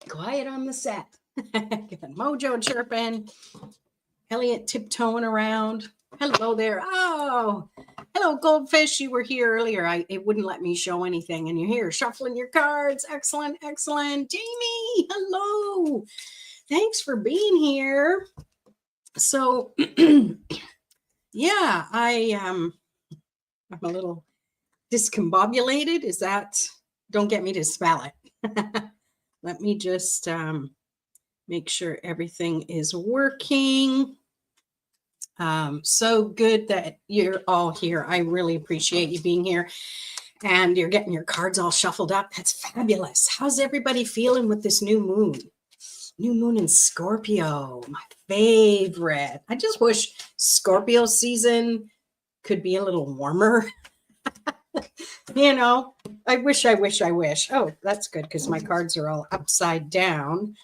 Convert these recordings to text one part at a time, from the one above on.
Quiet on the set. Got Mojo chirping. Elliot tiptoeing around. Hello there. Oh, hello, Goldfish. You were here earlier. It wouldn't let me show anything, and you're here shuffling your cards. Excellent, excellent. Jamie, hello. Thanks for being here. So, yeah, I'm a little discombobulated. Is that? Don't get me to spell it. Let me just make sure everything is working. So good that you're all here. I really appreciate you being here, and you're getting your cards all shuffled up. That's fabulous. How's everybody feeling with this new moon? New moon in Scorpio, my favorite. I just wish Scorpio season could be a little warmer. You know, I wish. Oh, that's good because my cards are all upside down.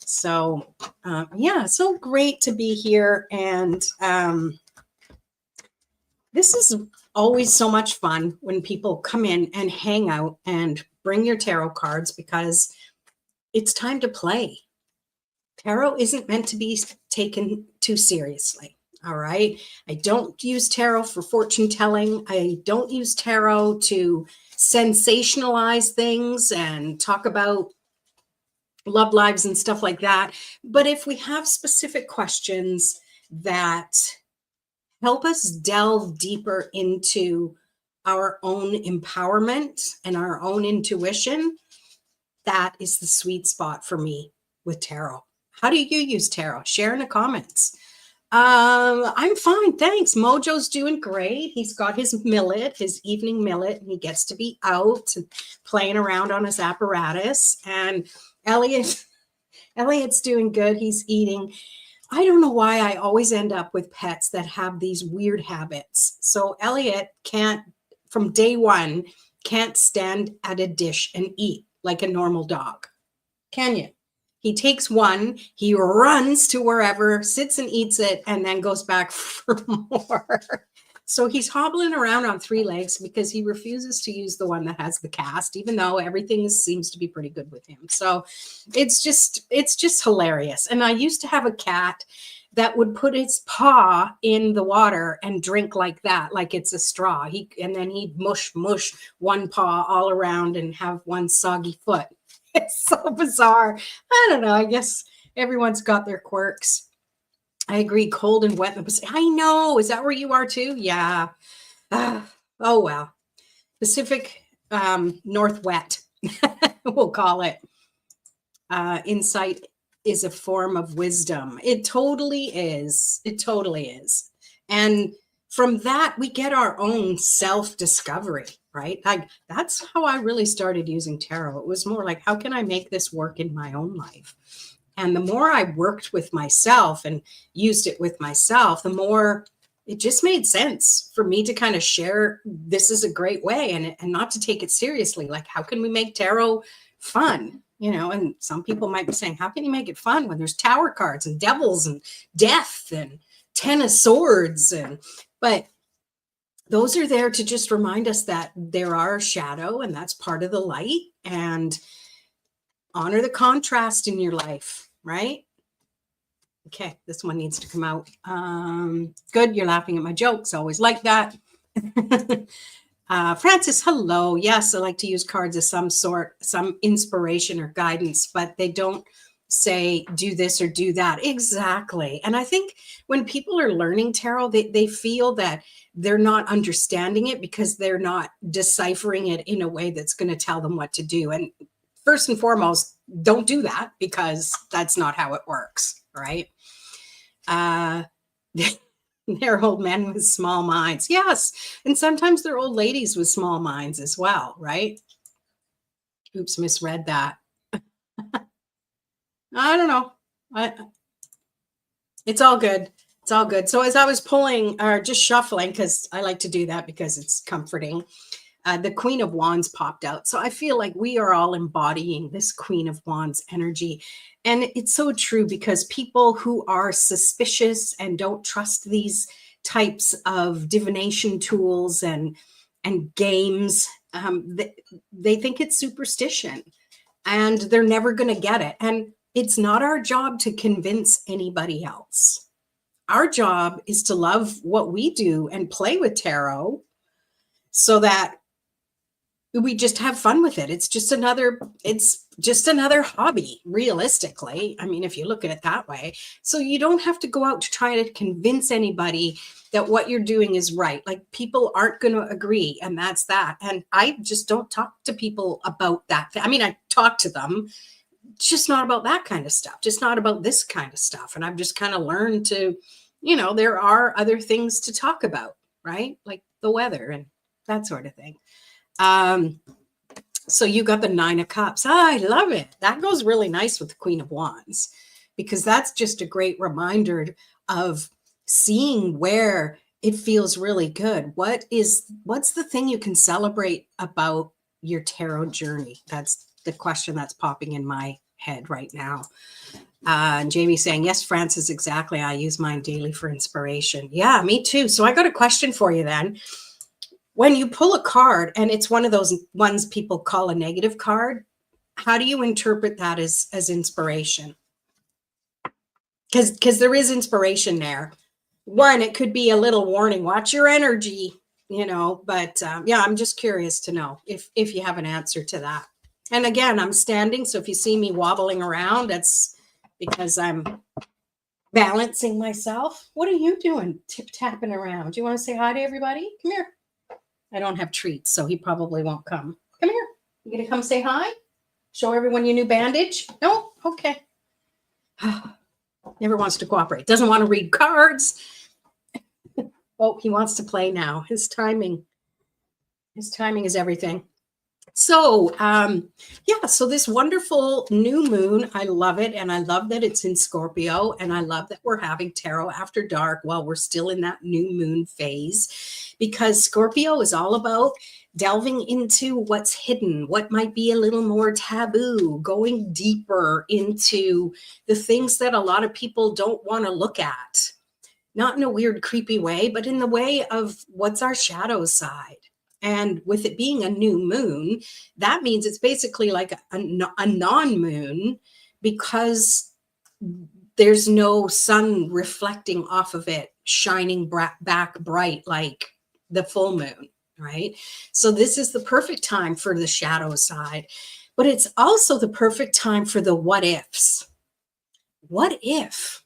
So, yeah, so great to be here. And this is always so much fun when people come in and hang out and bring your tarot cards because it's time to play. Tarot isn't meant to be taken too seriously. All right. I don't use tarot for fortune telling. I don't use tarot to sensationalize things and talk about love lives and stuff like that. But if we have specific questions that help us delve deeper into our own empowerment and our own intuition, that is the sweet spot for me with tarot. How do you use tarot? Share in the comments. I'm fine, thanks. Mojo's doing great. He's got his millet, his evening millet, and he gets to be out and playing around on his apparatus. And Elliot's doing good. He's eating. I don't know why I always end up with pets that have these weird habits. So Elliot can't, from day one, can't stand at a dish and eat like a normal dog. Can you? He takes one, he runs to wherever, sits and eats it, and then goes back for more. So he's hobbling around on three legs because he refuses to use the one that has the cast, even though everything seems to be pretty good with him. So it's just hilarious. And I used to have a cat that would put its paw in the water and drink like that, like it's a straw. And then he'd mush one paw all around and have one soggy foot. It's so bizarre. I don't know. I guess everyone's got their quirks. I agree. Cold and wet in the Pacific. I know. Is that where you are too? Yeah. Oh, well. Pacific North wet, we'll call it. Insight is a form of wisdom. It totally is. It totally is. And from that, we get our own self-discovery, right? Like that's how I really started using tarot. It was more like, how can I make this work in my own life? And the more I worked with myself and used it with myself, the more it just made sense for me to kind of share this is a great way and not to take it seriously. Like, how can we make tarot fun? You know, and some people might be saying, how can you make it fun when there's tower cards and devils and death and 10 of swords? But those are there to just remind us that there are a shadow and that's part of the light, and honor the contrast in your life, right? Okay, this one needs to come out. Good, you're laughing at my jokes. Always like that. Francis, hello. Yes, I like to use cards of some sort, some inspiration or guidance, but they don't say do this or do that. Exactly. And I think when people are learning tarot, they feel that they're not understanding it because they're not deciphering it in a way that's going to tell them what to do. And first and foremost, don't do that because that's not how it works, right? They're old men with small minds. Yes. And sometimes they're old ladies with small minds as well, right? Oops, misread that. I don't know. It's all good. It's all good. So as I was pulling or just shuffling, because I like to do that because it's comforting, the Queen of Wands popped out. So I feel like we are all embodying this Queen of Wands energy. And it's so true because people who are suspicious and don't trust these types of divination tools and games, they think it's superstition. and they're never going to get it. And it's not our job to convince anybody else. Our job is to love what we do and play with tarot so that we just have fun with it. It's just another hobby, realistically. I mean, if you look at it that way. So you don't have to go out to try to convince anybody that what you're doing is right. Like, people aren't going to agree, and that's that. And I just don't talk to people about that. I mean, I talk to them, just not about that kind of stuff, just not about this kind of stuff. And I've just kind of learned to, there are other things to talk about, right? Like the weather and that sort of thing. So you got the 9 of Cups. I love it. That goes really nice with the Queen of Wands, because that's just a great reminder of seeing where it feels really good. What's the thing you can celebrate about your tarot journey? That's the question that's popping in my head right now. And Jamie saying, yes, Francis, exactly. I use mine daily for inspiration. Yeah, me too. So I got a question for you then. When you pull a card and it's one of those ones people call a negative card, how do you interpret that as inspiration? Because there is inspiration there. One, it could be a little warning, watch your energy, but yeah, I'm just curious to know if you have an answer to that. And again, I'm standing, so if you see me wobbling around, that's because I'm balancing myself. What are you doing, tip-tapping around? Do you want to say hi to everybody? Come here. I don't have treats, so he probably won't come. Come here. You gonna come say hi? Show everyone your new bandage? No? Okay. Never wants to cooperate. Doesn't want to read cards. Oh, he wants to play now. His timing is everything. So, so this wonderful new moon, I love it. And I love that it's in Scorpio. And I love that we're having Tarot After Dark while we're still in that new moon phase, because Scorpio is all about delving into what's hidden, what might be a little more taboo, going deeper into the things that a lot of people don't want to look at. Not in a weird, creepy way, but in the way of what's our shadow side. And with it being a new moon, that means it's basically like a non-moon, because there's no sun reflecting off of it, shining back bright like the full moon, right? So this is the perfect time for the shadow side, but it's also the perfect time for the what ifs. What if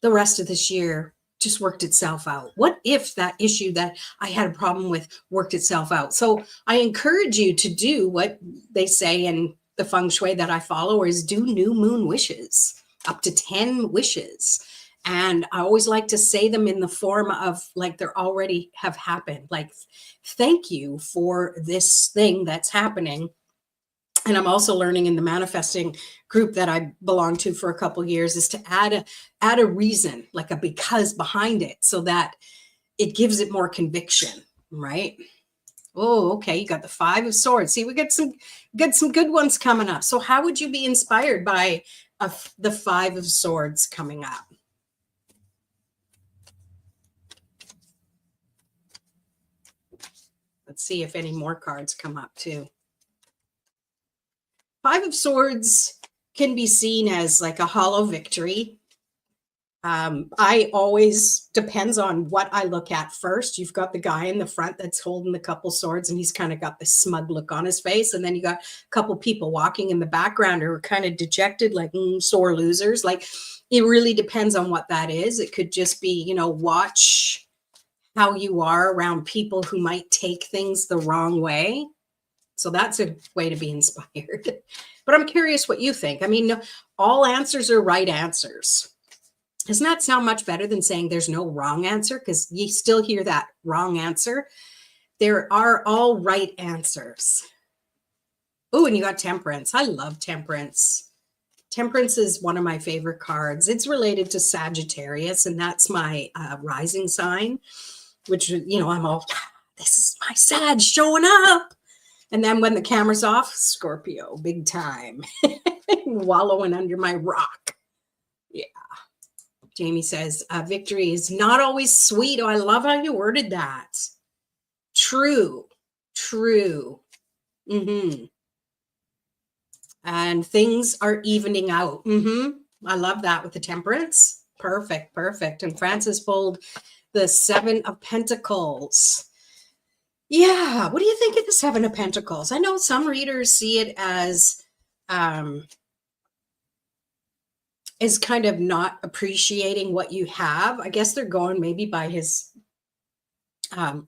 the rest of this year just worked itself out? What if that issue that I had a problem with worked itself out? So I encourage you to do what they say in the feng shui that I follow, is do new moon wishes, up to 10 wishes. And I always like to say them in the form of like they're already have happened. Like, thank you for this thing that's happening. And I'm also learning in the manifesting group that I belong to for a couple of years is to add a reason, like a because behind it, so that it gives it more conviction, right? Oh, okay. You got the 5 of Swords. See, we got some good ones coming up. So how would you be inspired by the 5 of Swords coming up? Let's see if any more cards come up too. 5 of Swords can be seen as like a hollow victory. I always, depends on what I look at first. You've got the guy in the front that's holding the couple swords, and he's kind of got this smug look on his face. And then you got a couple people walking in the background who are kind of dejected, like sore losers. Like, it really depends on what that is. It could just be, watch how you are around people who might take things the wrong way. So that's a way to be inspired. But I'm curious what you think. I mean, all answers are right answers. Doesn't that sound much better than saying there's no wrong answer? Because you still hear that wrong answer. There are all right answers. Oh, and you got Temperance. I love Temperance. Temperance is one of my favorite cards. It's related to Sagittarius, and that's my rising sign, which, I'm all, this is my Sag showing up. And then when the camera's off, Scorpio, big time. Wallowing under my rock. Yeah. Jamie says, victory is not always sweet. Oh, I love how you worded that. True. Mm-hmm. and things are evening out. I love that with the Temperance. Perfect, perfect. And Francis pulled the Seven of Pentacles. Yeah, what do you think of the Seven of Pentacles? I know some readers see it as is kind of not appreciating what you have. I guess they're going maybe by his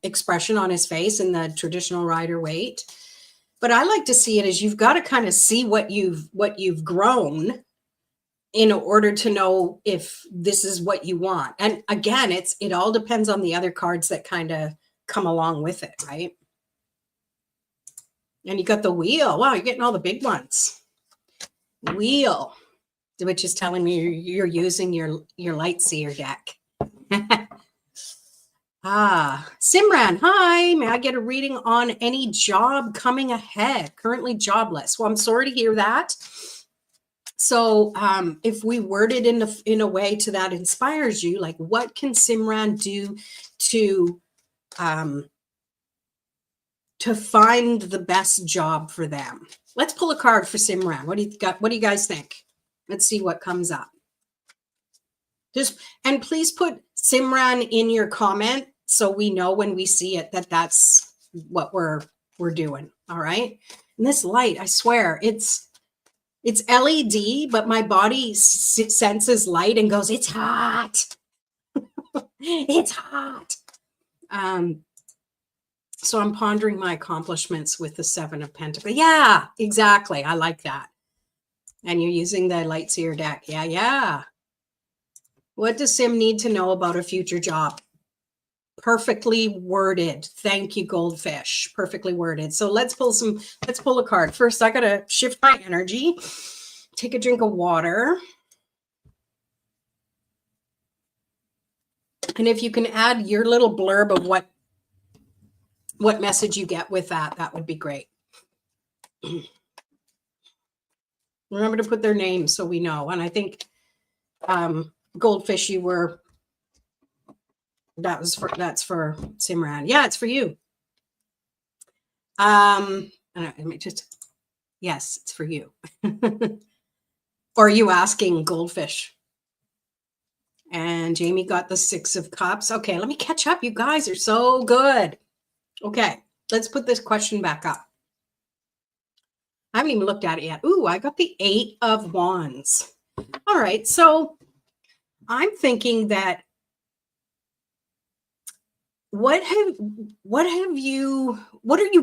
expression on his face in the traditional Rider-Waite. But I like to see it as you've got to kind of see what you've grown in order to know if this is what you want. And again, it all depends on the other cards that kind of come along with it, right? And you got the Wheel. Wow, you're getting all the big ones. Wheel, which is telling me you're using your Lightseer deck. Simran, hi. May I get a reading on any job coming ahead? Currently jobless. Well, I'm sorry to hear that. So if we word it in a way that inspires you, like what can Simran do to find the best job for them? Let's pull a card for Simran. What do you guys think? Let's see what comes up. And please put Simran in your comment so we know when we see it that that's what we're doing. All right. And this light, I swear, it's LED, but my body senses light and goes, it's hot. It's hot. So I'm pondering my accomplishments with the Seven of Pentacles. Yeah, exactly. I like that. And you're using the Lightseer deck. Yeah. What does Sim need to know about a future job? Perfectly worded. Thank you, Goldfish. Perfectly worded. So let's pull a card. First, I got to shift my energy. Take a drink of water. And if you can add your little blurb of what message you get with that would be great. Remember to put their names so we know. And I think Goldfish, that's for Simran. Yeah, it's for you. Yes, it's for you. Or are you asking Goldfish? And Jamie got the Six of Cups. Okay, let me catch up. You guys are so good. Okay, let's put this question back up. I haven't even looked at it yet. Ooh, I got the Eight of Wands. All right, so I'm thinking that what are you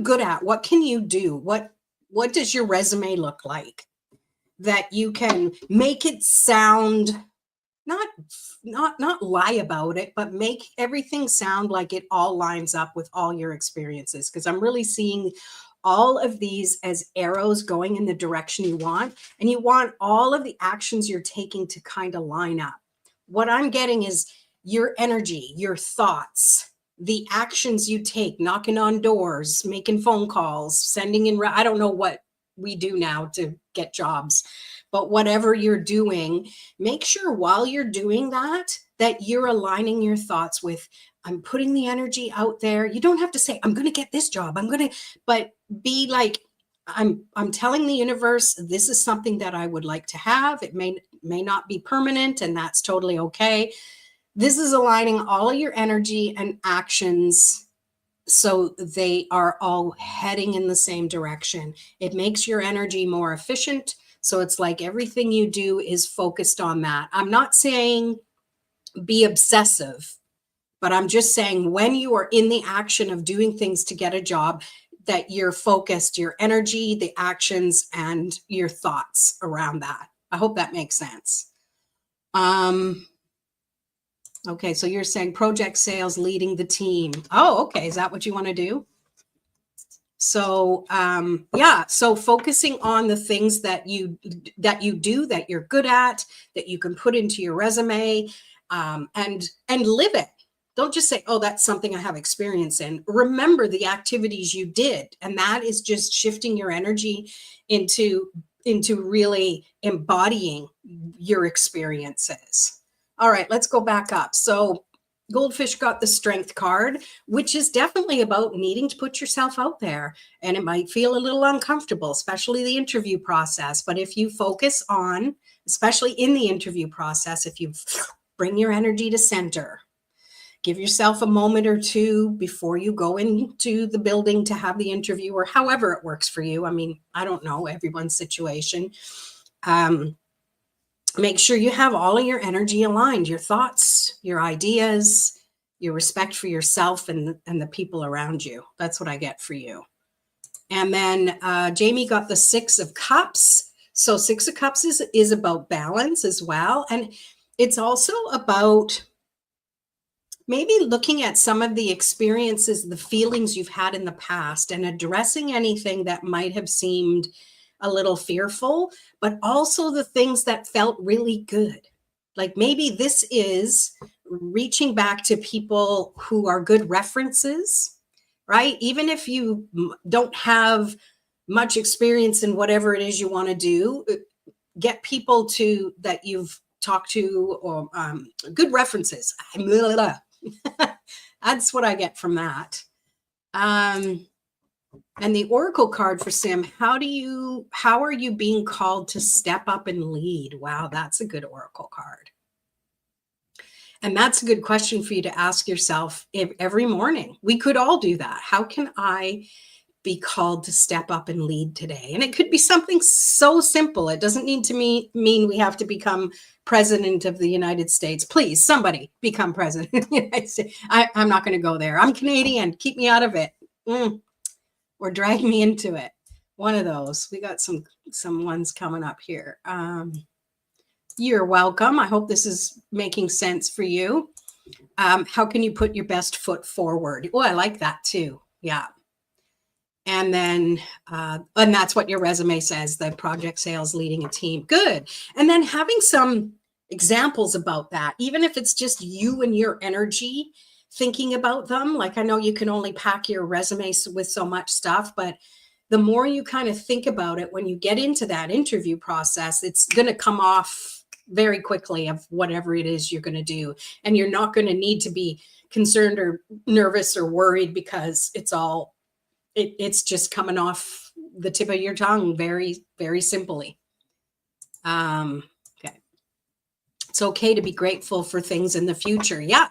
good at? What can you do? What does your resume look like that you can make it sound not lie about it, but make everything sound like it all lines up with all your experiences? Because I'm really seeing all of these as arrows going in the direction you want, and you want all of the actions you're taking to kind of line up. What I'm getting is your energy, your thoughts, the actions you take, knocking on doors, making phone calls, sending in, I don't know what we do now to get jobs, but whatever you're doing, make sure while you're doing that you're aligning your thoughts with, I'm putting the energy out there. You don't have to say, I'm going to get this job. But be like, I'm telling the universe, this is something that I would like to have. It may not be permanent, and that's totally okay. This is aligning all of your energy and actions so they are all heading in the same direction. It makes your energy more efficient. So it's like everything you do is focused on that. I'm not saying be obsessive, but I'm just saying when you are in the action of doing things to get a job, that you're focused, your energy, the actions, and your thoughts around that. I hope that makes sense. Okay, so you're saying project sales, leading the team. Oh, okay. Is that what you want to do? So, yeah, so focusing on the things that you do, that you're good at, that you can put into your resume, and live it. Don't just say, oh, that's something I have experience in. Remember the activities you did. And that is just shifting your energy into really embodying your experiences. All right, let's go back up. So Goldfish got the strength card, which is definitely about needing to put yourself out there. And it might feel a little uncomfortable, especially the interview process. But if you focus on, especially in the interview process, if you bring your energy to center, give yourself a moment or two before you go into the building to have the interview, or however it works for you. I mean, I don't know everyone's situation. Make sure you have all of your energy aligned, your thoughts, your ideas, your respect for yourself and the people around you. That's what I get for you. And then Jamie got the 6 of Cups. So 6 of Cups is about balance as well. And it's also about maybe looking at some of the experiences, the feelings you've had in the past, and addressing anything that might have seemed a little fearful, but also the things that felt really good. Like maybe this is reaching back to people who are good references, right? Even if you don't have much experience in whatever it is you want to do, get people to that you've talked to, or good references. That's what I get from that. And the Oracle card for Sim, how are you being called to step up and lead? Wow, that's a good Oracle card. And that's a good question for you to ask yourself every morning. We could all do that. How can I be called to step up and lead today? And it could be something so simple. It doesn't need to mean we have to become president of the United States. Please, somebody become president of the United States. I'm not going to go there. I'm Canadian. Keep me out of it. Or drag me into it. One of those. We got some ones coming up here. You're welcome. I hope this is making sense for you. How can you put your best foot forward? Oh, I like that too. Yeah. And then, and that's what your resume says, the project sales, leading a team. Good. And then having some examples about that, even if it's just you and your energy thinking about them. Like, I know you can only pack your resume with so much stuff, but the more you kind of think about it, when you get into that interview process, it's going to come off very quickly of whatever it is you're going to do. And you're not going to need to be concerned or nervous or worried, because it's just coming off the tip of your tongue very, very simply. Okay. It's okay to be grateful for things in the future. Yeah.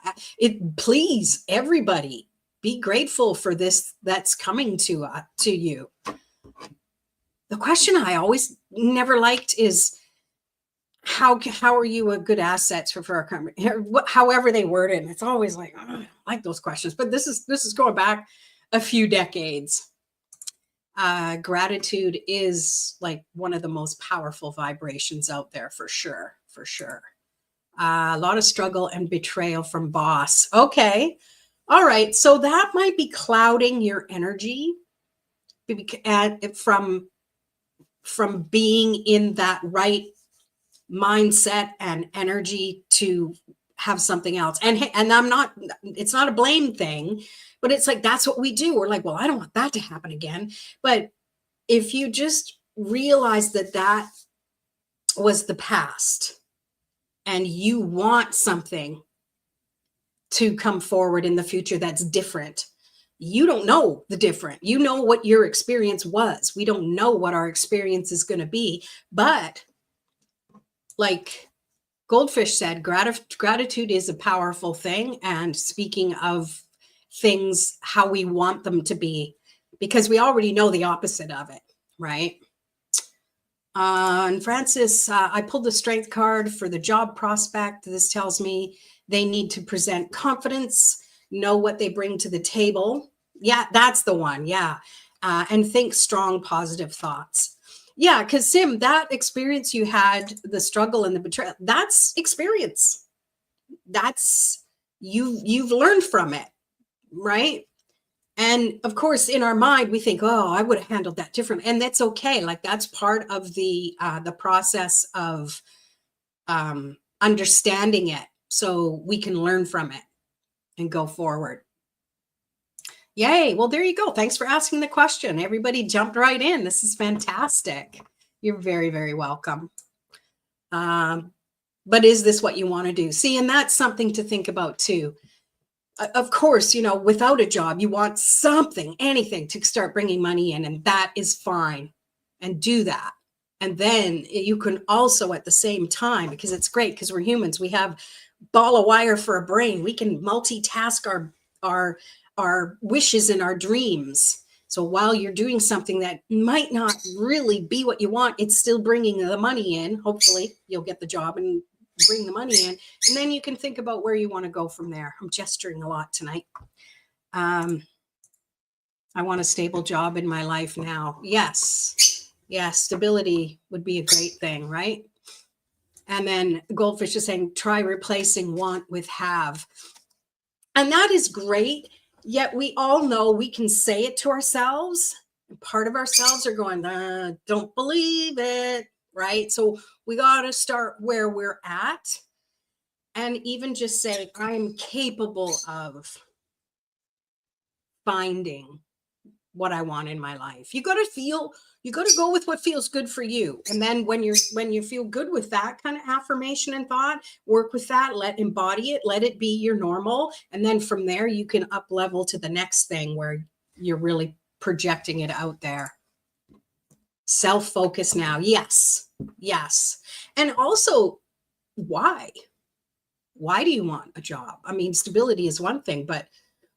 Please, everybody, be grateful for this that's coming to you. The question I always never liked is, how are you a good asset for our company? However they word it. It's always like, oh, I don't like those questions. But this is going back a few decades. Gratitude is like one of the most powerful vibrations out there, for sure. A lot of struggle and betrayal from boss. Okay. All right. So that might be clouding your energy from being in that right mindset and energy to have something else. And it's not a blame thing, but it's like, that's what we do. We're like, well, I don't want that to happen again. But if you just realize that was the past, and you want something to come forward in the future that's different, you don't know the different. You know what your experience was. We don't know what our experience is going to be. But like Goldfish said, gratitude is a powerful thing. And speaking of things, how we want them to be, because we already know the opposite of it, right? And Francis, I pulled the strength card for the job prospect. This tells me they need to present confidence, know what they bring to the table. Yeah, that's the one. Yeah. And think strong, positive thoughts. Yeah, because Sim, that experience you had, the struggle and the betrayal, that's experience. That's you've learned from it, right? And of course, in our mind, we think, oh, I would have handled that differently. And that's okay. Like, that's part of the process of understanding it, so we can learn from it and go forward. Yay. Well, there you go. Thanks for asking the question. Everybody jumped right in. This is fantastic. You're very, very welcome. But is this what you want to do? See, and that's something to think about too. Of course, you know, without a job, you want something, anything to start bringing money in, and that is fine. And do that. And then you can also at the same time, because it's great because we're humans, we have ball of wire for a brain. We can multitask our wishes and our dreams. So while you're doing something that might not really be what you want, it's still bringing the money in. Hopefully you'll get the job and bring the money in. And then you can think about where you want to go from there. I'm gesturing a lot tonight. I want a stable job in my life now. Yes. Yeah, stability would be a great thing, right? And then Goldfish is saying, try replacing want with have. And that is great. Yet we all know we can say it to ourselves. And part of ourselves are going, don't believe it, right? So we got to start where we're at and even just say, I'm capable of finding what I want in my life. You got to go with what feels good for you. And then when you feel good with that kind of affirmation and thought, work with that, embody it, let it be your normal. And then from there, you can up level to the next thing where you're really projecting it out there. Self-focus now. Yes. Yes. And also, why do you want a job? I mean, stability is one thing, but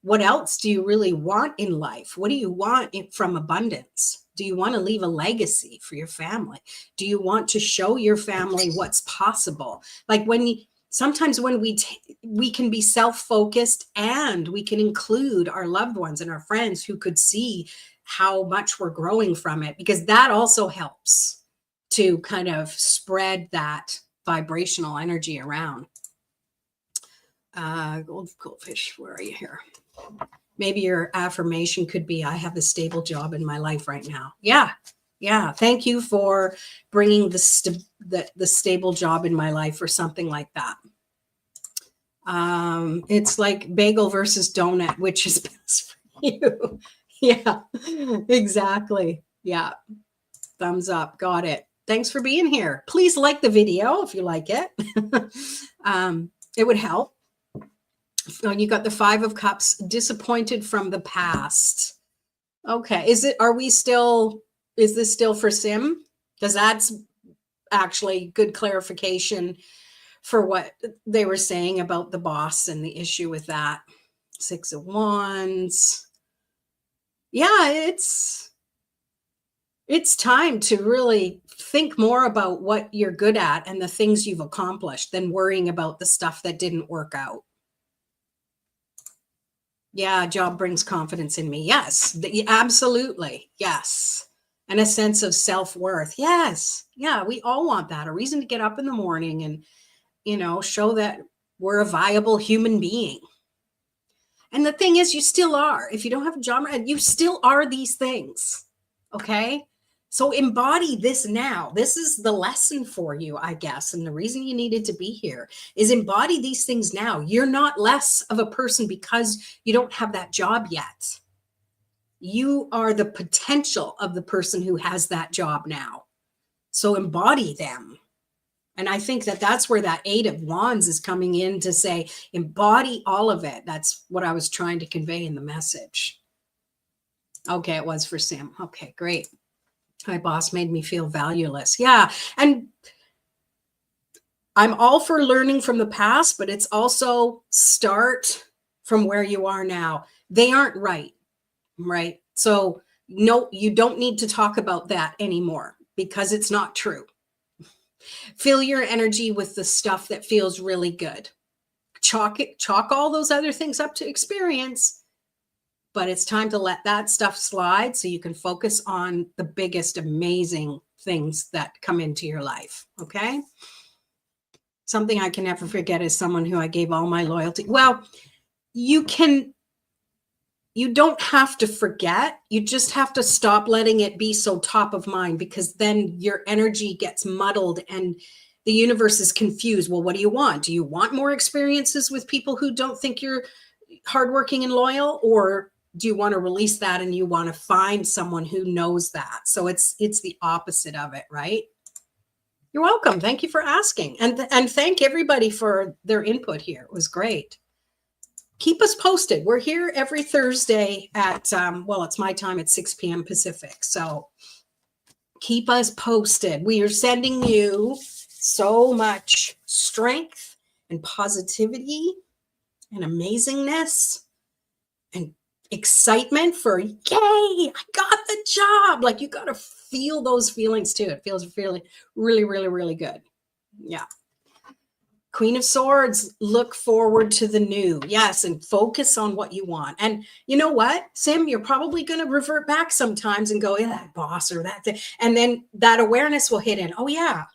what else do you really want in life? What do you want from abundance? Do you want to leave a legacy for your family? Do you want to show your family what's possible? Like sometimes when we can be self-focused and we can include our loved ones and our friends who could see how much we're growing from it, because that also helps to kind of spread that vibrational energy around. Goldfish, where are you here? Maybe your affirmation could be, I have a stable job in my life right now. Yeah. Thank you for bringing the stable job in my life or something like that. It's like bagel versus donut, which is best for you. Yeah, exactly. Yeah. Thumbs up. Got it. Thanks for being here. Please like the video if you like it. It would help. Oh, you got the 5 of Cups, disappointed from the past. Okay. Is this still for Sim? Because that's actually good clarification for what they were saying about the boss and the issue with that. 6 of Wands. Yeah, it's time to really think more about what you're good at and the things you've accomplished than worrying about the stuff that didn't work out. Yeah, job brings confidence in me. Yes, absolutely. Yes. And a sense of self-worth. Yes. Yeah, we all want that. A reason to get up in the morning and, show that we're a viable human being. And the thing is, you still are. If you don't have a job, you still are these things. Okay? So embody this now. This is the lesson for you, I guess. And the reason you needed to be here is embody these things now. You're not less of a person because you don't have that job yet. You are the potential of the person who has that job now. So embody them. And I think that that's where that 8 of Wands is coming in to say, embody all of it. That's what I was trying to convey in the message. Okay, it was for Sam. Okay, great. My boss made me feel valueless. Yeah. And I'm all for learning from the past, but it's also start from where you are now. They aren't right. So no, you don't need to talk about that anymore because it's not true. Fill your energy with the stuff that feels really good. Chalk all those other things up to experience. But it's time to let that stuff slide so you can focus on the biggest, amazing things that come into your life. Okay. Something I can never forget is someone who I gave all my loyalty. Well, you don't have to forget. You just have to stop letting it be so top of mind, because then your energy gets muddled and the universe is confused. Well, what do you want? Do you want more experiences with people who don't think you're hardworking and loyal, or do you want to release that and you want to find someone who knows that? So it's the opposite of it, right? You're welcome. Thank you for asking. And thank everybody for their input here. It was great. keep us posted. We're here every Thursday at, well, it's my time at 6 p.m. Pacific. So keep us posted. We are sending you so much strength and positivity and amazingness and excitement for, yay, I got the job. Like, you got to feel those feelings too. It feels really, really, really, really good. Yeah. Queen of Swords, look forward to the new. Yes, and focus on what you want. And you know what, Sim, you're probably going to revert back sometimes and go, yeah, that boss or that thing. And then that awareness will hit in. Oh, yeah,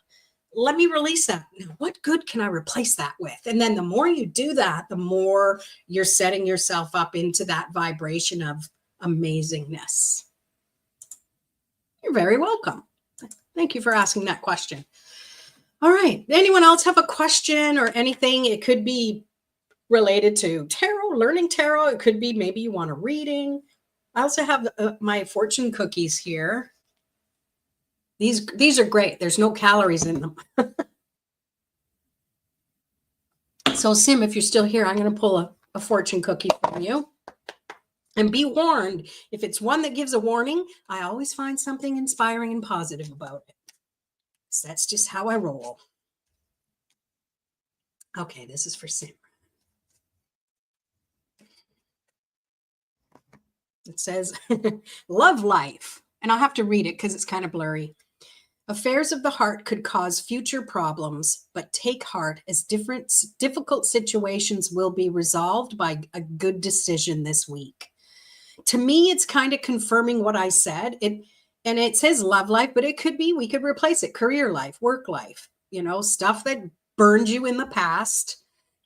let me release that. Now, what good can I replace that with? And then the more you do that, the more you're setting yourself up into that vibration of amazingness. You're very welcome. Thank you for asking that question. All right. Anyone else have a question or anything? It could be related to tarot, learning tarot. It could be maybe you want a reading. I also have my fortune cookies here. These are great. There's no calories in them. So Sim, if you're still here, I'm going to pull a fortune cookie from you. And be warned, if it's one that gives a warning, I always find something inspiring and positive about it. So that's just how I roll. Okay, this is for Sim. It says, love life. And I'll have to read it because it's kind of blurry. Affairs of the heart could cause future problems, but take heart as difficult situations will be resolved by a good decision this week. To me, it's kind of confirming what I said. And it says love life, but it could be, we could replace it, career life, work life, stuff that burned you in the past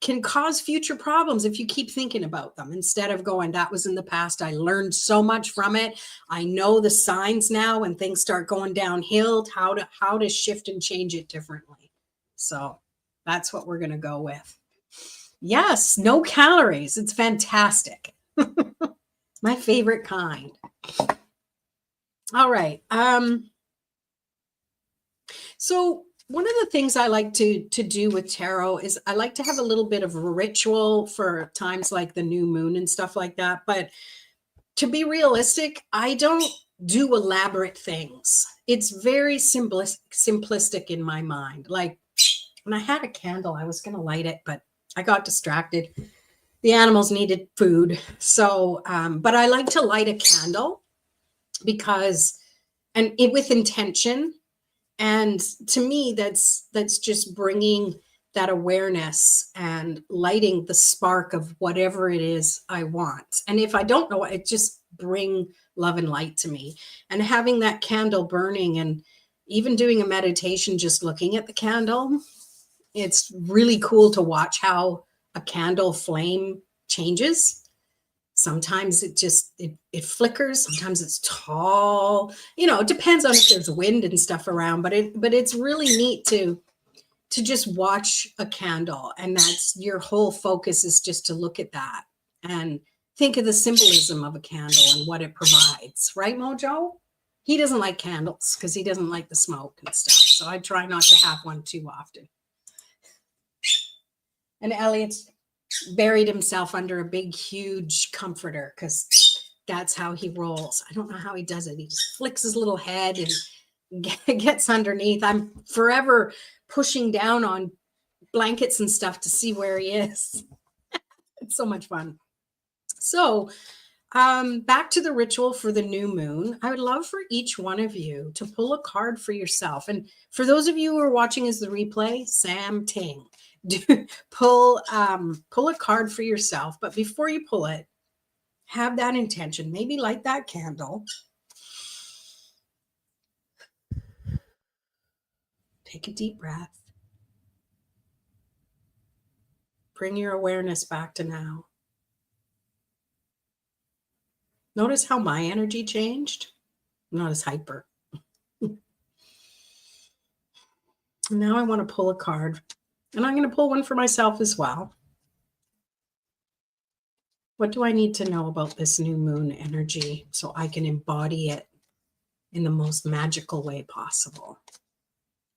can cause future problems if you keep thinking about them instead of going, that was in the past. I learned so much from it. I know the signs now when things start going downhill, how to shift and change it differently. So that's what we're going to go with. Yes, no calories. It's fantastic. My favorite kind. All right. So one of the things I like to do with tarot is I like to have a little bit of a ritual for times like the new moon and stuff like that. But to be realistic, I don't do elaborate things. It's very simplistic in my mind. Like when I had a candle, I was going to light it, but I got distracted. The animals needed food. So, but I like to light a candle because, with intention. And to me, that's just bringing that awareness and lighting the spark of whatever it is I want. And if I don't know it, just bring love and light to me. And having that candle burning and even doing a meditation, just looking at the candle, it's really cool to watch how a candle flame changes. Sometimes it flickers. Sometimes it's tall. It depends on if there's wind and stuff around. But it's really neat to just watch a candle, and that's your whole focus is just to look at that and think of the symbolism of a candle and what it provides. Right, Mojo? He doesn't like candles because he doesn't like the smoke and stuff. So I try not to have one too often. And Elliot's buried himself under a big, huge comforter because that's how he rolls. I don't know how he does it. He just flicks his little head and gets underneath. I'm forever pushing down on blankets and stuff to see where he is. It's so much fun. So back to the ritual for the new moon. I would love for each one of you to pull a card for yourself. And for those of you who are watching as the replay, Sam Ting. Pull a card for yourself, but before you pull it, have that intention. Maybe light that candle. Take a deep breath. Bring your awareness back to now. Notice how my energy changed. I'm not as hyper. Now I want to pull a card, and I'm going to pull one for myself as well. What do I need to know about this new moon energy so I can embody it in the most magical way possible?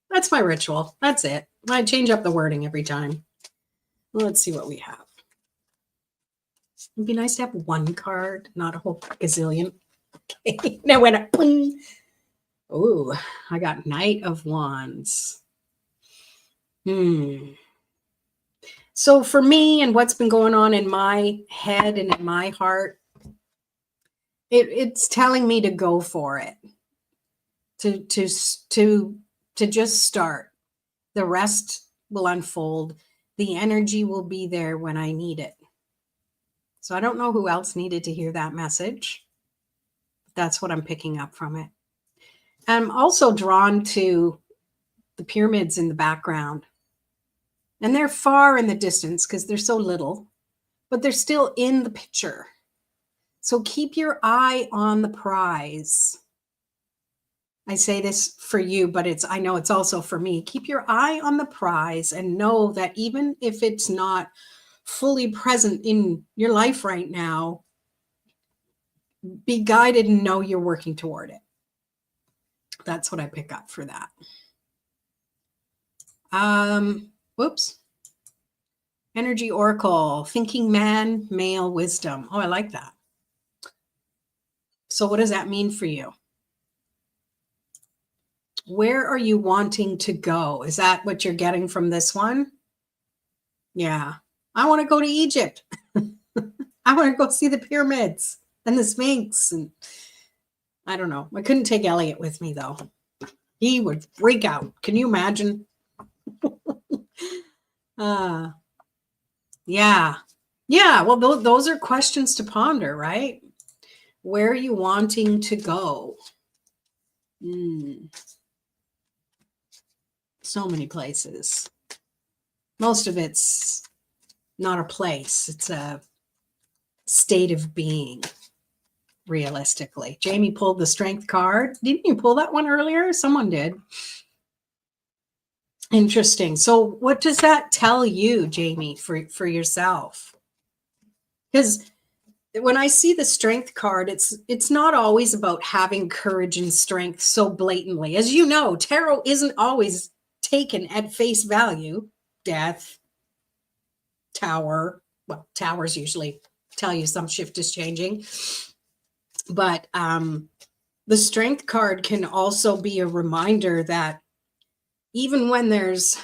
That's my ritual. That's it. I change up the wording every time. Let's see what we have. It'd be nice to have one card, not a whole gazillion. Okay. Now went up. Oh, I got Knight of Wands. So for me and what's been going on in my head and in my heart, it's telling me to go for it. To just start. The rest will unfold. The energy will be there when I need it. So I don't know who else needed to hear that message. That's what I'm picking up from it. I'm also drawn to the pyramids in the background. And they're far in the distance because they're so little, but they're still in the picture. So keep your eye on the prize. I say this for you, but I know it's also for me. Keep your eye on the prize and know that even if it's not fully present in your life right now, be guided and know you're working toward it. That's what I pick up for that. Whoops. Energy Oracle, Thinking Man, Male Wisdom. Oh, I like that. So what does that mean for you? Where are you wanting to go? Is that what you're getting from this one? Yeah. I want to go to Egypt. I want to go see the pyramids and the Sphinx. And I don't know. I couldn't take Elliot with me, though. He would freak out. Can you imagine? Yeah. Yeah. Well, those are questions to ponder, right? Where are you wanting to go? So many places. Most of it's not a place. It's a state of being, realistically. Jamie pulled the Strength card. Didn't you pull that one earlier? Someone did. Interesting. So what does that tell you, Jamie, for yourself? Because when I see the Strength card, it's not always about having courage and strength so blatantly. As you know, tarot isn't always taken at face value. Death, Tower. Well, towers usually tell you some shift is changing. But the Strength card can also be a reminder that even when there's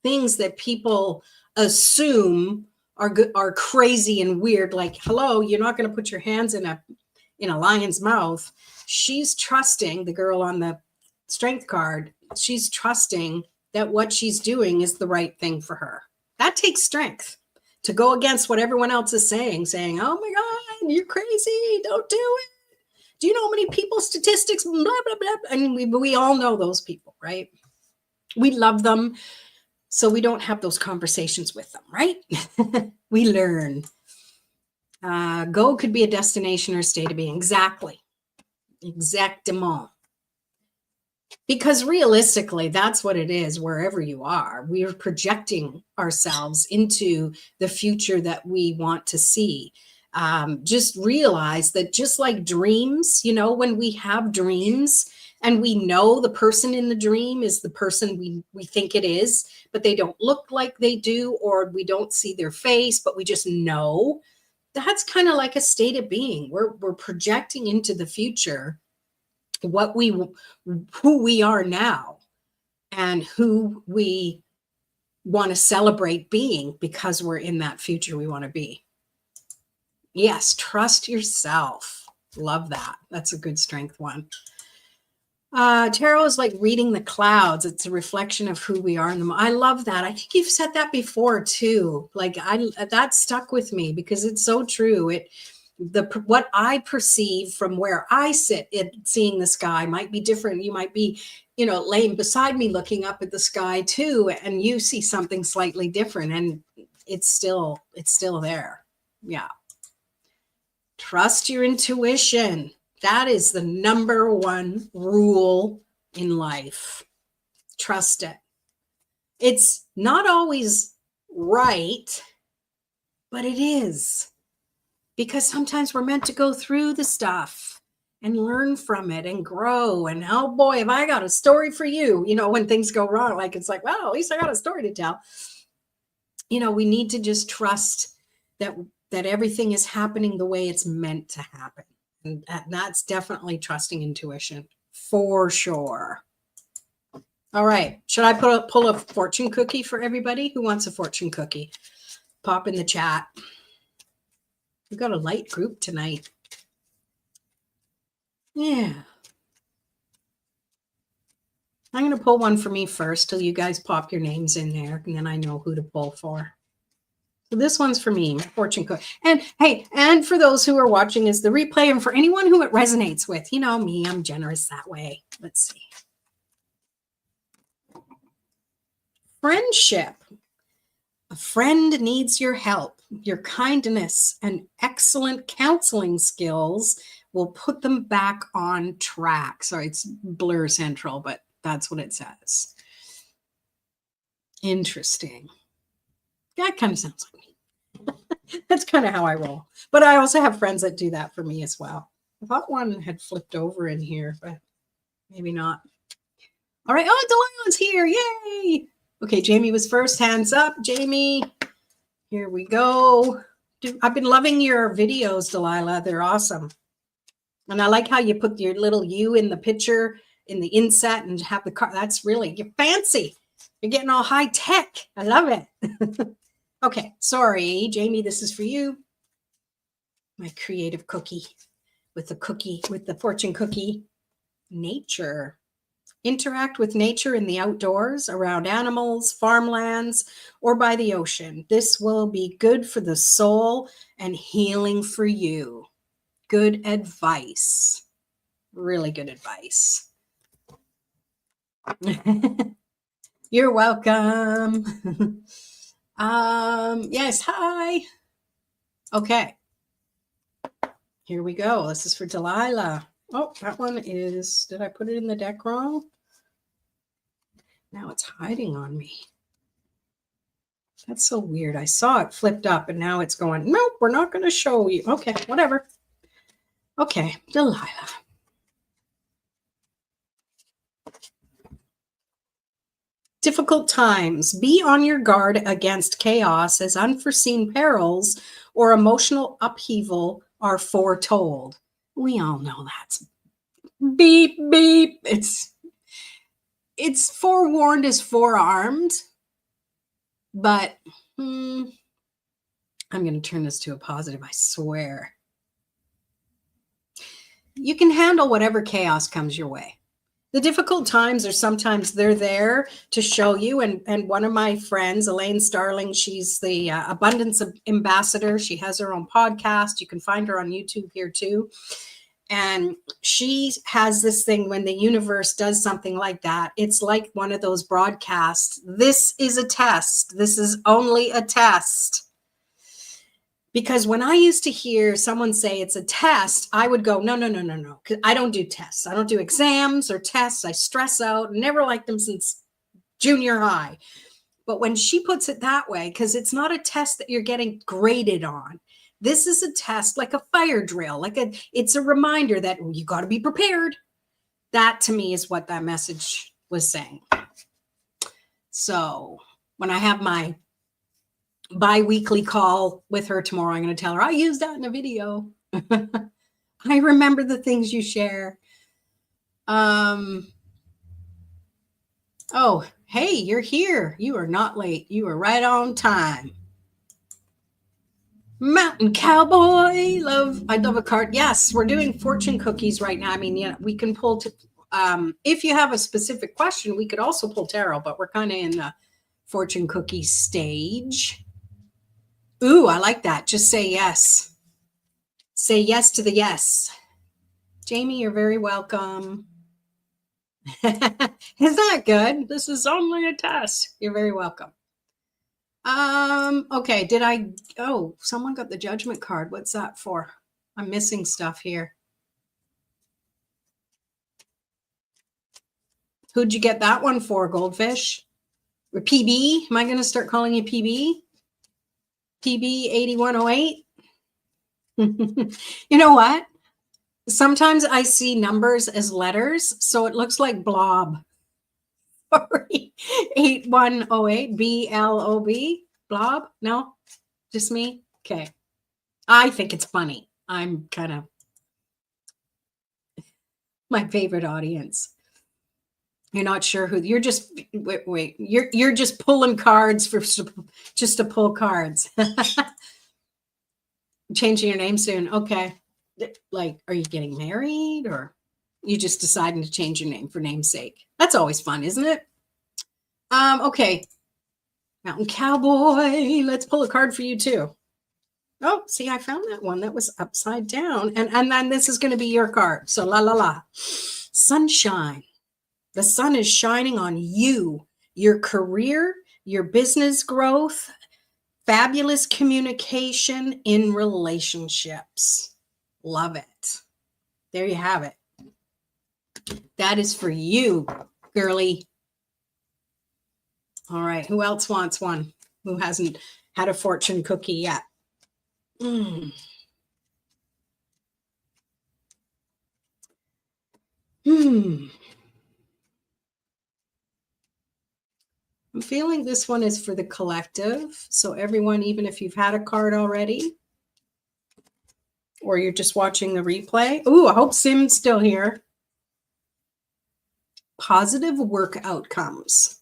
things that people assume are crazy and weird, like, hello, you're not going to put your hands in a lion's mouth. She's trusting, the girl on the Strength card, she's trusting that what she's doing is the right thing for her. That takes strength to go against what everyone else is saying, oh my God, you're crazy, don't do it. Do you know how many people, statistics, blah, blah, blah. And we all know those people, right? We love them, so we don't have those conversations with them, right? We learn. Go could be a destination or a state of being. Exactly. Exactement. Because realistically, that's what it is wherever you are. We are projecting ourselves into the future that we want to see. Just realize that just like dreams, when we have dreams, and we know the person in the dream is the person we think it is, but they don't look like they do, or we don't see their face, but we just know. That's kind of like a state of being. We're projecting into the future who we are now and who we want to celebrate being because we're in that future we want to be. Yes, trust yourself. Love that. That's a good Strength one. Tarot is like reading the clouds. It's a reflection of who we are in them. I love that. I think you've said that before too. Like that stuck with me because it's so true. What I perceive from where I sit seeing the sky might be different. You might be, laying beside me looking up at the sky too, and you see something slightly different, and it's still there. Yeah. Trust your intuition. That is the number one rule in life. Trust it. It's not always right, but it is. Because sometimes we're meant to go through the stuff and learn from it and grow. And oh boy, have I got a story for you. When things go wrong, like it's like, well, at least I got a story to tell. We need to just trust that that everything is happening the way it's meant to happen. And that's definitely trusting intuition for sure. All right. Should I pull a fortune cookie for everybody? Who wants a fortune cookie? Pop in the chat. We've got a light group tonight. Yeah. I'm going to pull one for me first till you guys pop your names in there, and then I know who to pull for. So this one's for me, my fortune cookie. And hey, and for those who are watching is the replay, and for anyone who it resonates with, you know me, I'm generous that way. Let's see. Friendship. A friend needs your help. Your kindness and excellent counseling skills will put them back on track. Sorry, it's Blur Central, but that's what it says. Interesting. That kind of sounds like me. That's kind of how I roll. But I also have friends that do that for me as well. I thought one had flipped over in here, but maybe not. All right. Oh, Delilah's here. Yay. Okay, Jamie was first. Hands up, Jamie. Here we go. I've been loving your videos, Delilah. They're awesome. And I like how you put your little you in the picture, in the inset, and have the car. That's really, you're fancy. You're getting all high tech. I love it. Okay, sorry, Jamie, this is for you. My creative cookie with the fortune cookie. Nature. Interact with nature in the outdoors, around animals, farmlands, or by the ocean. This will be good for the soul and healing for you. Good advice. Really good advice. You're welcome. Yes, hi. Okay. Here we go. This is for Delilah. Oh, that one is, did I put it in the deck wrong? Now it's hiding on me. That's so weird. I saw it flipped up and now it's going, nope, we're not going to show you. Okay, whatever. Okay, Delilah. Difficult times. Be on your guard against chaos as unforeseen perils or emotional upheaval are foretold. We all know that's beep, beep. It's forewarned is forearmed, but I'm going to turn this to a positive, I swear. You can handle whatever chaos comes your way. The difficult times are sometimes they're there to show you. And one of my friends, Elaine Starling, she's the Abundance Ambassador. She has her own podcast. You can find her on YouTube here too. And she has this thing when the universe does something like that. It's like one of those broadcasts. This is a test. This is only a test. Because when I used to hear someone say it's a test, I would go, no. Because I don't do tests. I don't do exams or tests. I stress out. Never liked them since junior high. But when she puts it that way, because it's not a test that you're getting graded on. This is a test like a fire drill. It's a reminder that you got to be prepared. That to me is what that message was saying. So when I have my bi-weekly call with her tomorrow, I'm going to tell her I used that in a video. I remember the things you share. Oh, hey, you're here. You are not late. You are right on time. Mountain Cowboy, I love a card. Yes, we're doing fortune cookies right now. I mean, yeah, we can pull if you have a specific question, we could also pull tarot, but we're kind of in the fortune cookie stage. Ooh, I like that. Just say yes. Say yes to the yes. Jamie, you're very welcome. Isn't that good? This is only a test. You're very welcome. Okay, someone got the judgment card. What's that for? I'm missing stuff here. Who'd you get that one for, Goldfish? Or PB? Am I going to start calling you PB? PB 8108? You know what? Sometimes I see numbers as letters, so it looks like blob. Sorry. 8108, BLOB. Blob? No? Just me? Okay. I think it's funny. I'm kind of my favorite audience. You're not sure who you're just wait, you're just pulling cards for just to pull cards. Changing your name soon. Okay. Like, are you getting married or you just deciding to change your name for namesake? That's always fun, isn't it? Okay. Mountain Cowboy. Let's pull a card for you too. Oh, see, I found that one that was upside down. And then this is going to be your card. So la la la. Sunshine. The sun is shining on you, your career, your business growth, fabulous communication in relationships. Love it. There you have it. That is for you, girly. All right. Who else wants one? Who hasn't had a fortune cookie yet? I'm feeling this one is for the collective. So everyone, even if you've had a card already, or you're just watching the replay. Ooh, I hope Sim's still here. Positive work outcomes.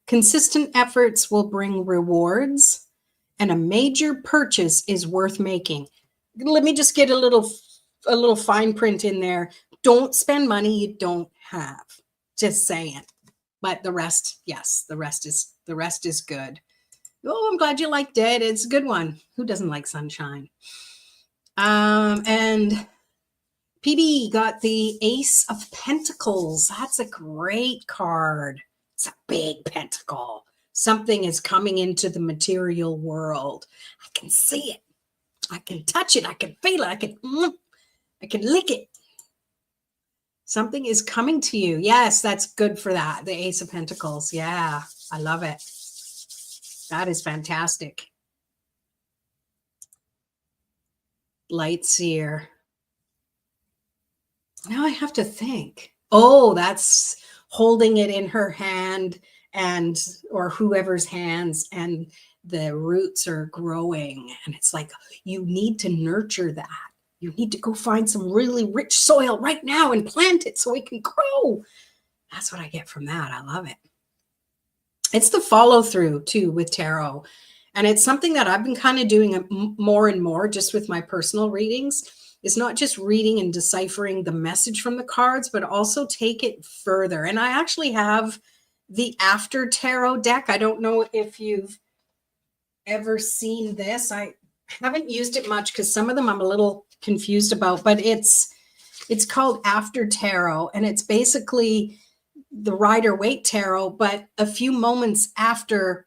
Consistent efforts will bring rewards, and a major purchase is worth making. Let me just get a little fine print in there. Don't spend money you don't have. Just saying. But the rest, yes, the rest is good. Oh, I'm glad you liked it. It's a good one. Who doesn't like sunshine? And PB got the Ace of Pentacles. That's a great card. It's a big pentacle. Something is coming into the material world. I can see it. I can touch it. I can feel it. I can lick it. Something is coming to you. Yes, that's good for that. The Ace of Pentacles. Yeah, I love it. That is fantastic. Lightseer. Now I have to think. Oh, that's holding it in her hand or whoever's hands, and the roots are growing. And it's like, you need to nurture that. You need to go find some really rich soil right now and plant it so it can grow. That's what I get from that. I love it. It's the follow through too with tarot. And it's something that I've been kind of doing more and more just with my personal readings. It's not just reading and deciphering the message from the cards, but also take it further. And I actually have the After Tarot deck. I don't know if you've ever seen this. I haven't used it much because some of them I'm a little confused about, but it's called After Tarot, and it's basically the Rider-Waite Tarot, but a few moments after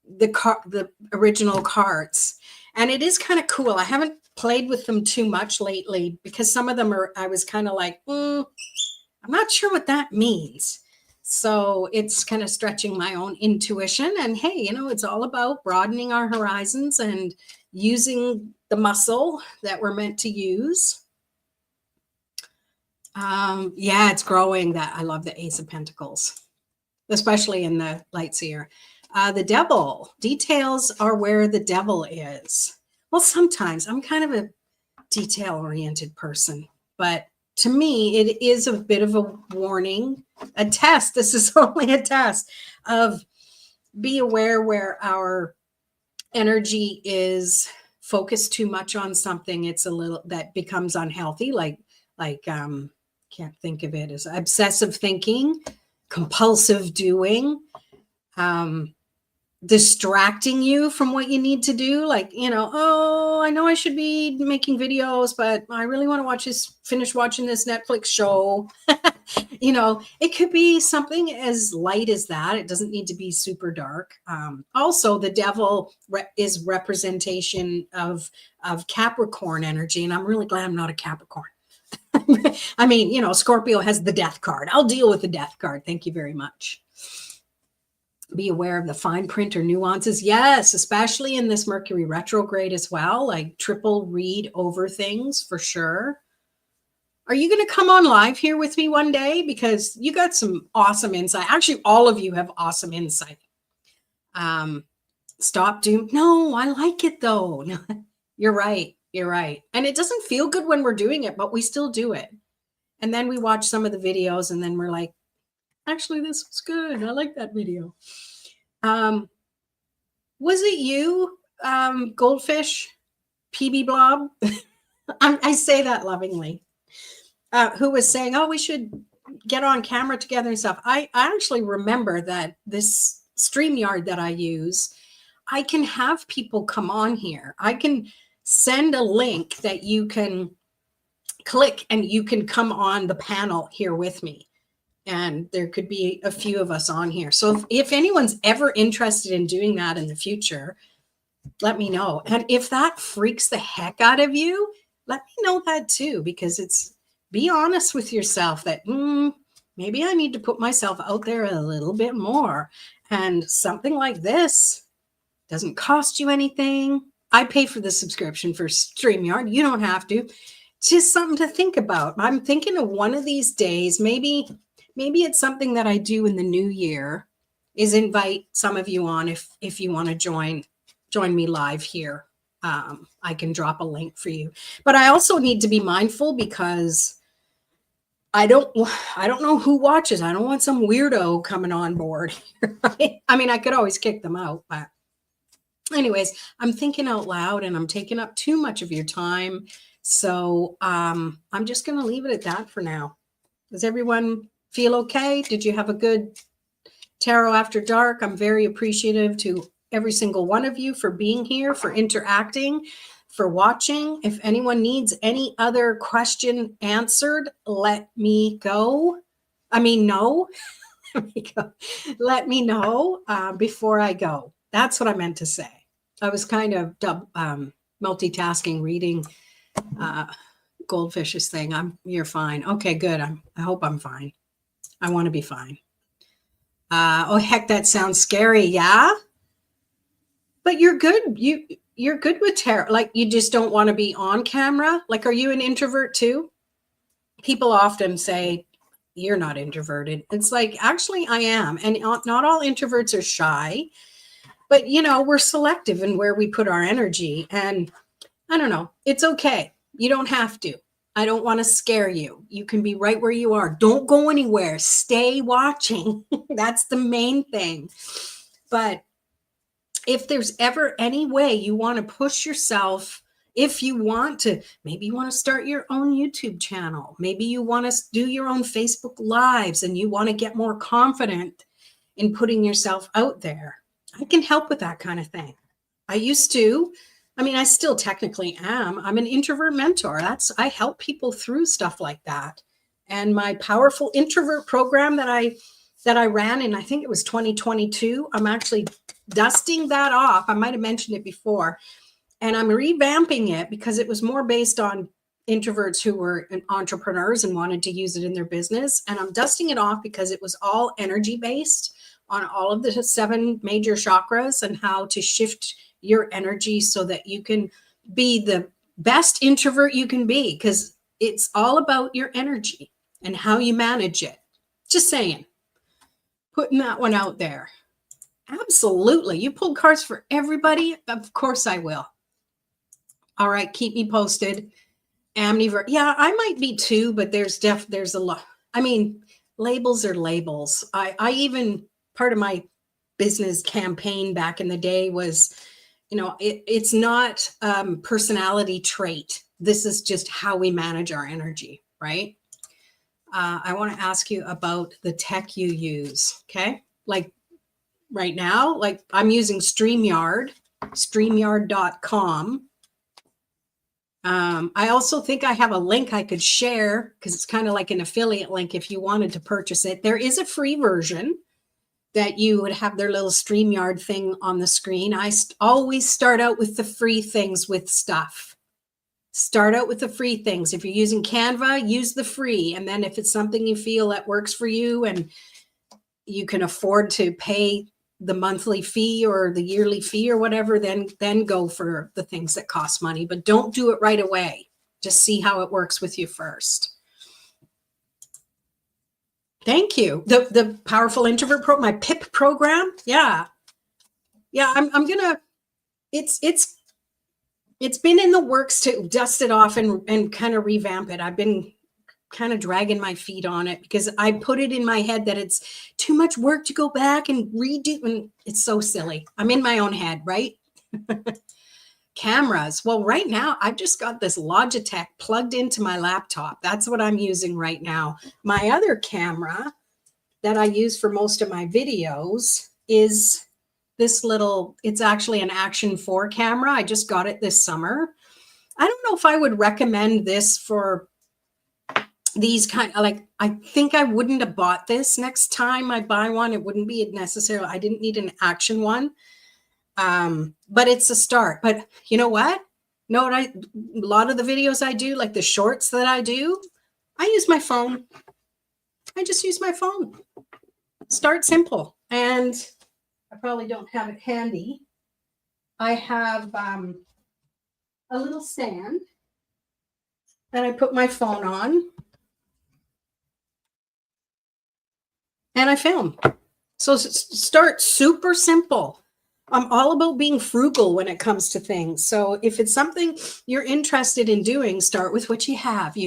the original cards. And it is kind of cool. I haven't played with them too much lately because some of them I was kind of like, I'm not sure what that means. So it's kind of stretching my own intuition. And hey, it's all about broadening our horizons and using the muscle that we're meant to use. Yeah, it's growing. That I love the Ace of Pentacles, especially in the Lightseer. The Devil. Details are where the devil is. Well, sometimes I'm kind of a detail-oriented person, but to me, it is a bit of a warning, a test. This is only a test of be aware where our energy is focused too much on something. It's a little that becomes unhealthy, like can't think of it as obsessive thinking, compulsive doing, distracting you from what you need to do. Like, oh, I know I should be making videos, but I really want to finish watching this Netflix show. It could be something as light as that. It doesn't need to be super dark. Also, the devil is representation of Capricorn energy. And I'm really glad I'm not a Capricorn. I mean, Scorpio has the death card. I'll deal with the death card. Thank you very much. Be aware of the fine print or nuances. Yes, especially in this Mercury retrograde as well. Like triple read over things for sure. Are you going to come on live here with me one day? Because you got some awesome insight. Actually, all of you have awesome insight. stop doing. No, I like it though. No, you're right. You're right. And it doesn't feel good when we're doing it, but we still do it. And then we watch some of the videos and then we're like, actually, this was good. I like that video. Was it you, Goldfish, PB Blob? I say that lovingly. Who was saying, oh, we should get on camera together and stuff. I actually remember that this StreamYard that I use, I can have people come on here. I can send a link that you can click and you can come on the panel here with me. And there could be a few of us on here. So if anyone's ever interested in doing that in the future, let me know. And if that freaks the heck out of you, let me know that too, because it's, be honest with yourself that maybe I need to put myself out there a little bit more. And something like this doesn't cost you anything. I pay for the subscription for StreamYard. You don't have to. It's just something to think about. I'm thinking of one of these days, maybe it's something that I do in the new year, is invite some of you on if you want to join me live here. I can drop a link for you. But I also need to be mindful because I don't know who watches. I don't want some weirdo coming on board. Right? I mean, I could always kick them out, but anyways, I'm thinking out loud and I'm taking up too much of your time. So I'm just going to leave it at that for now. Does everyone feel okay? Did you have a good Tarot After Dark? I'm very appreciative to every single one of you for being here, for interacting, for watching. If anyone needs any other question answered, let me go. I mean, no. Let me know before I go. That's what I meant to say. I was kind of multitasking, reading Goldfish's thing. You're fine. Okay, good. I hope I'm fine. I want to be fine. Oh, heck, that sounds scary. Yeah. But you're good. You're good with tarot. Like, you just don't want to be on camera. Like, are you an introvert too? People often say you're not introverted. It's like, actually I am. And not all introverts are shy, but we're selective in where we put our energy. And I don't know. It's okay. You don't have to. I don't want to scare you. You can be right where you are. Don't go anywhere. Stay watching. That's the main thing. But if there's ever any way you want to push yourself, if you want to, maybe you want to start your own YouTube channel. Maybe you want to do your own Facebook Lives and you want to get more confident in putting yourself out there. I can help with that kind of thing. I used to. I still technically am. I'm an introvert mentor. I help people through stuff like that. And my powerful introvert program that I ran in, I think it was 2022, I'm actually dusting that off. I might have mentioned it before. And I'm revamping it because it was more based on introverts who were entrepreneurs and wanted to use it in their business. And I'm dusting it off because it was all energy based on all of the 7 major chakras and how to shift your energy so that you can be the best introvert you can be, because it's all about your energy and how you manage it. Just saying, putting that one out there. Absolutely. You pulled cards for everybody? Of course I will. All right. Keep me posted. Amniverse. Yeah, I might be too, but there's a lot. Labels are labels. I even, part of my business campaign back in the day was, it's not personality trait. This is just how we manage our energy, right? I want to ask you about the tech you use, okay? Like right now, like I'm using StreamYard, StreamYard.com. I also think I have a link I could share because it's kind of like an affiliate link if you wanted to purchase it. There is a free version that you would have their little StreamYard thing on the screen. I always start out with the free things with stuff. Start out with the free things. If you're using Canva, use the free. And then if it's something you feel that works for you and you can afford to pay the monthly fee or the yearly fee or whatever, then go for the things that cost money. But don't do it right away. Just see how it works with you first. Thank you. The Powerful Introvert my PIP program. Yeah. Yeah, I'm gonna, it's been in the works to dust it off and kind of revamp it. I've been kind of dragging my feet on it because I put it in my head that it's too much work to go back and redo, and it's so silly. I'm in my own head, right? Cameras. Well, right now I've just got this Logitech plugged into my laptop. That's what I'm using right now. My other camera that I use for most of my videos is this little, it's actually an Action 4 camera. I just got it this summer. I don't know if I would recommend this for these kind of, like, I think I wouldn't have bought this next time I buy one. It wouldn't be necessarily, I didn't need an action one. But it's a start. But you know what? A lot of the videos I do, like the shorts that I do, I use my phone. I just use my phone. Start simple. And I probably don't have it handy. I have a little stand that I put my phone on and I film. So start super simple. I'm all about being frugal when it comes to things. So if it's something you're interested in doing, start with what you have.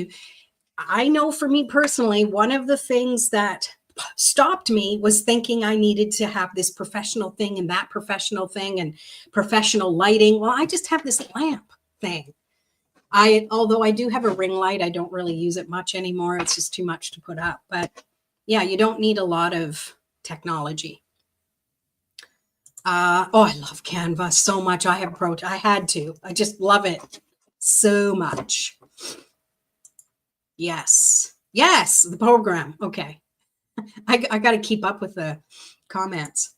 I know for me personally, one of the things that stopped me was thinking I needed to have this professional thing and that professional thing and professional lighting. Well, I just have this lamp thing. Although I do have a ring light, I don't really use it much anymore. It's just too much to put up. But yeah, you don't need a lot of technology. I love Canva so much. I had to. I just love it so much. Yes, the program. Okay. I got to keep up with the comments.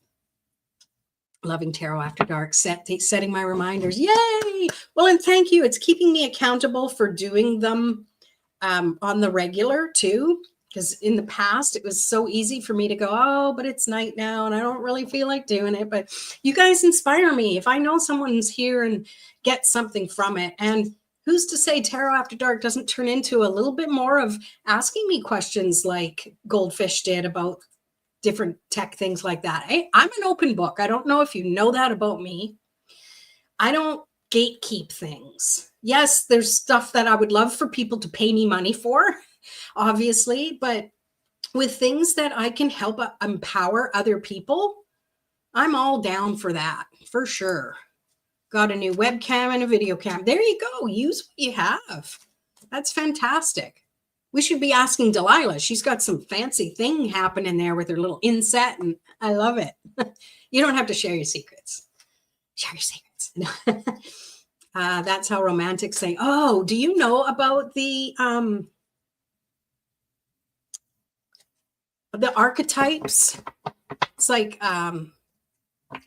Loving Tarot After Dark, setting my reminders. Yay! Well, and thank you. It's keeping me accountable for doing them on the regular too. Because in the past, it was so easy for me to go, oh, but it's night now and I don't really feel like doing it. But you guys inspire me. If I know someone's here and get something from it, and who's to say Tarot After Dark doesn't turn into a little bit more of asking me questions like Goldfish did about different tech things like that. Hey, I'm an open book. I don't know if you know that about me. I don't gatekeep things. Yes, there's stuff that I would love for people to pay me money for, obviously, but with things that I can help empower other people, I'm all down for that, for sure. Got a new webcam and a video cam. There you go. Use what you have. That's fantastic. We should be asking Delilah. She's got some fancy thing happening there with her little inset, and I love it. You don't have to share your secrets. Share your secrets. That's how romantics say, oh, do you know about the archetypes? It's like, I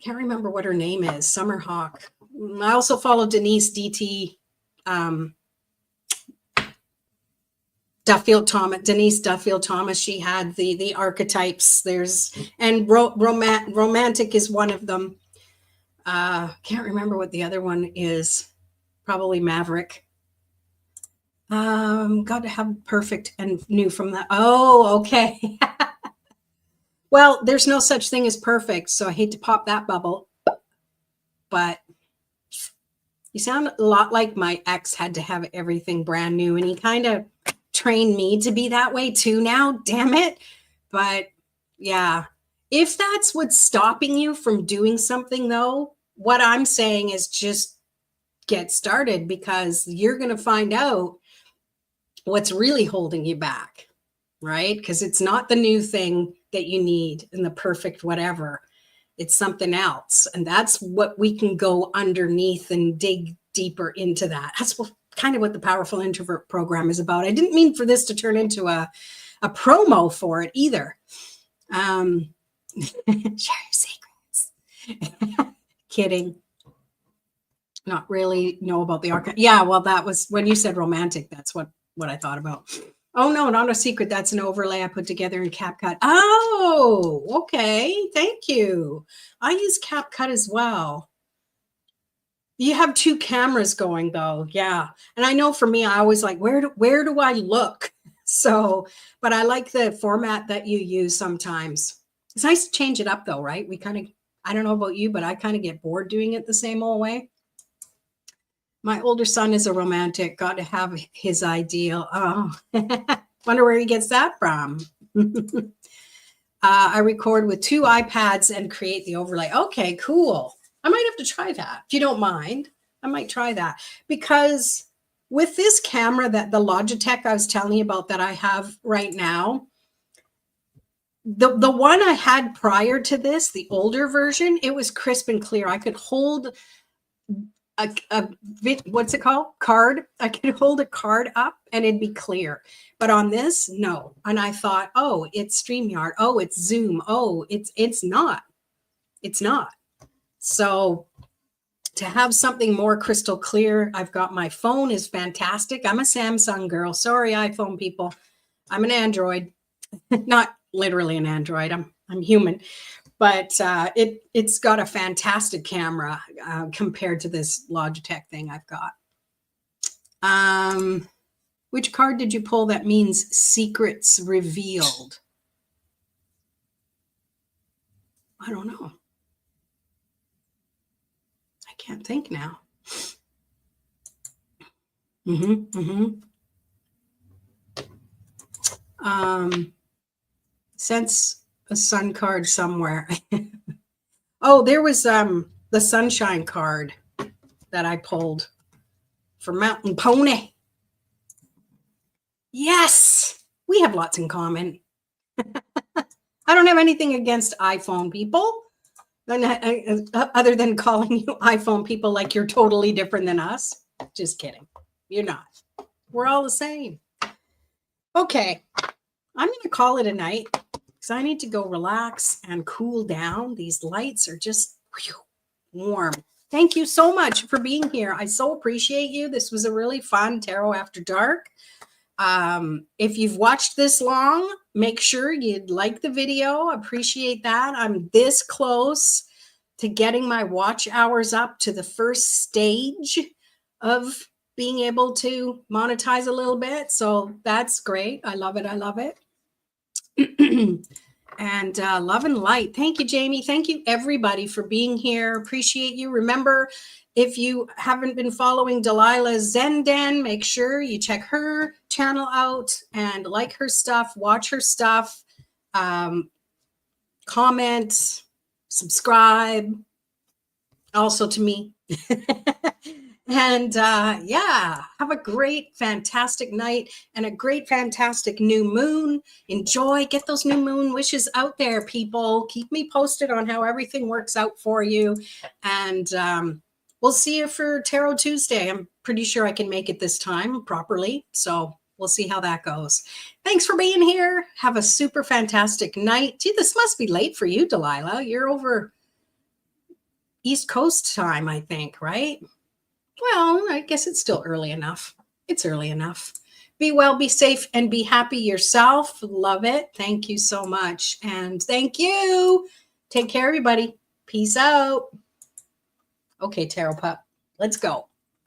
can't remember what her name is. Summerhawk. I also follow Denise DT Duffield Thomas. Denise Duffield Thomas. She had the archetypes. And romantic is one of them. Can't remember what the other one is. Probably Maverick. Got to have perfect and new from that. Oh, okay. Well, there's no such thing as perfect, so I hate to pop that bubble. But you sound a lot like my ex had to have everything brand new, and he kind of trained me to be that way too now, damn it. But yeah, if that's what's stopping you from doing something though, what I'm saying is just get started, because you're going to find out what's really holding you back, right? Because it's not the new thing that you need and the perfect whatever. It's something else. And that's what we can go underneath and dig deeper into that. That's kind of what the Powerful Introvert program is about. I didn't mean for this to turn into a promo for it either. Share your secrets. Kidding. Not really know about the archive. Yeah, well, that was when you said romantic. That's what I thought about. Oh, no, not a secret. That's an overlay I put together in CapCut. Oh, okay. Thank you. I use CapCut as well. You have two cameras going though. Yeah. And I know for me, I always like, where do I look? So, but I like the format that you use sometimes. It's nice to change it up though, right? We kind of I don't know about you, but I kind of get bored doing it the same old way. My older son is a romantic, got to have his ideal. Oh, wonder where he gets that from. I record with 2 iPads and create the overlay. Okay, cool. I might have to try that. If you don't mind, I might try that, because with this camera, that the Logitech I was telling you about that I have right now, the one I had prior to this, the older version, it was crisp and clear. I could hold what's it called? Card. I could hold a card up and it'd be clear. But on this, no. And I thought, oh, it's StreamYard. Oh, it's Zoom. Oh, it's not. It's not. So to have something more crystal clear, I've got my phone is fantastic. I'm a Samsung girl. Sorry, iPhone people. I'm an Android. Not literally an Android. I'm human. But it's got a fantastic camera compared to this Logitech thing I've got. Which card did you pull that means secrets revealed? I don't know. I can't think now. Sense a sun card somewhere. Oh, there was the sunshine card that I pulled for Mountain Pony. Yes, we have lots in common. I don't have anything against iPhone people, other than calling you iPhone people like you're totally different than us. Just kidding. You're not. We're all the same. Okay, I'm going to call it a night because I need to go relax and cool down. These lights are just warm. Thank you so much for being here. I so appreciate you. This was a really fun Tarot After Dark. If you've watched this long, make sure you like the video. Appreciate that. I'm this close to getting my watch hours up to the first stage of being able to monetize a little bit. So that's great. I love it. I love it. And love and light. Thank you, Jamie. Thank you, everybody, for being here. Appreciate you. Remember, if you haven't been following Delilah Zenden, make sure you check her channel out and like her stuff, watch her stuff, comment, subscribe, also to me. And yeah, have a great, fantastic night and a great, fantastic new moon. Enjoy, get those new moon wishes out there, people. Keep me posted on how everything works out for you. And we'll see you for Tarot Tuesday. I'm pretty sure I can make it this time properly. So we'll see how that goes. Thanks for being here. Have a super fantastic night. Gee, this must be late for you, Delilah. You're over East Coast time, I think, right? Well, I guess it's still early enough. It's early enough. Be well, be safe, and be happy yourself. Love it. Thank you so much. And thank you. Take care, everybody. Peace out. Okay, Tarot Pup, let's go.